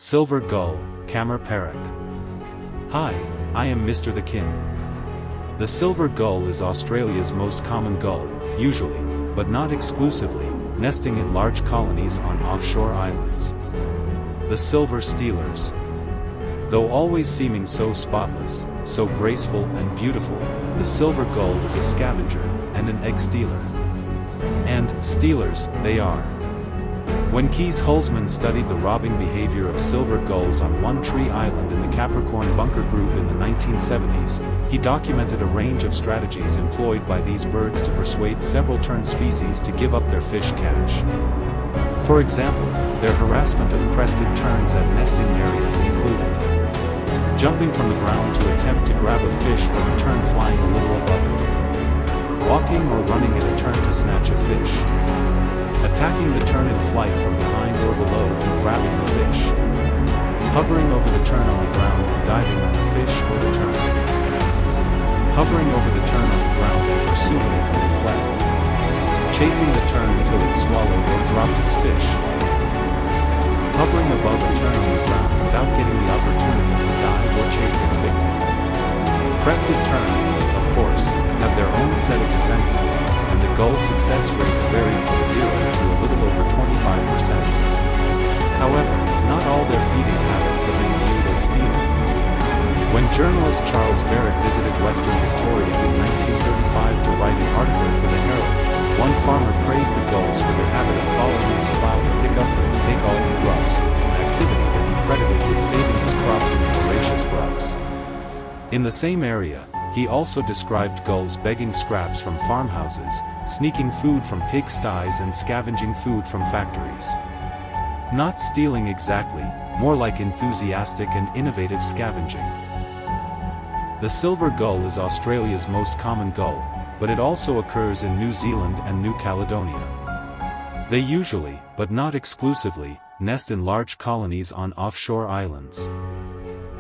Silver gull, Camar Perak. Hi, I am Mr. the Kin. The silver gull is Australia's most common gull, usually, but not exclusively, nesting in large colonies on offshore islands. The silver stealers. Though always seeming so spotless, so graceful and beautiful, the silver gull is a scavenger, and an egg stealer. And stealers, they are. When Kees Hulsman studied the robbing behavior of silver gulls on One Tree Island in the Capricorn Bunker Group in the 1970s, he documented a range of strategies employed by these birds to persuade several tern species to give up their fish catch. For example, their harassment of crested terns at nesting areas included jumping from the ground to attempt to grab a fish from a tern flying a little above it, walking or running at a tern to snatch a fish, attacking the tern in flight from behind or below and grabbing the fish, hovering over the tern on the ground and diving on the fish or the tern, hovering over the tern on the ground and pursuing it when it fled, chasing the tern until it swallowed or dropped its fish, hovering above a tern on the ground without getting the opportunity to dive or chase its victim. Crested terns, of course, have their own set of defenses, and the gull success rates vary from 0 to a little over 25%. However, not all their feeding habits have been viewed as stealing. When journalist Charles Perak visited Western Victoria in 1935 to write an article for the Herald, one farmer praised the gulls for their habit of following his plow to pick up and take all the grubs, an activity that he credited with saving his crop from voracious grubs. In the same area, he also described gulls begging scraps from farmhouses, sneaking food from pigsties and scavenging food from factories. Not stealing exactly, more like enthusiastic and innovative scavenging. The silver gull is Australia's most common gull, but it also occurs in New Zealand and New Caledonia. They usually, but not exclusively, nest in large colonies on offshore islands.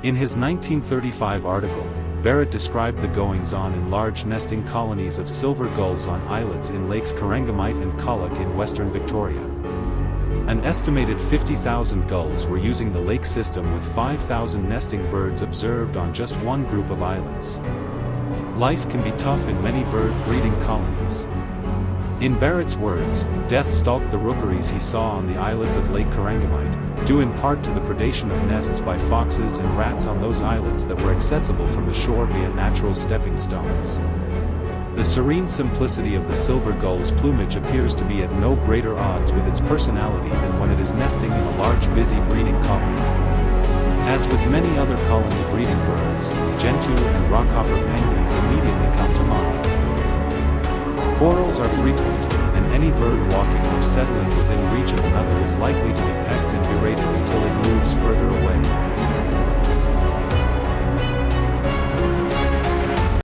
In his 1935 article, Barrett described the goings-on in large nesting colonies of silver gulls on islets in Lakes Corangamite and Colac in western Victoria. An estimated 50,000 gulls were using the lake system, with 5,000 nesting birds observed on just one group of islets. Life can be tough in many bird breeding colonies. In Barrett's words, death stalked the rookeries he saw on the islets of Lake Corangamite, due in part to the predation of nests by foxes and rats on those islets that were accessible from the shore via natural stepping stones. The serene simplicity of the silver gull's plumage appears to be at no greater odds with its personality than when it is nesting in a large busy breeding colony. As with many other colony breeding birds, gentoo and rockhopper penguins immediately come to mind. Quarrels are frequent, and any bird walking or settling within reach of another is likely to be pecked and berated until it moves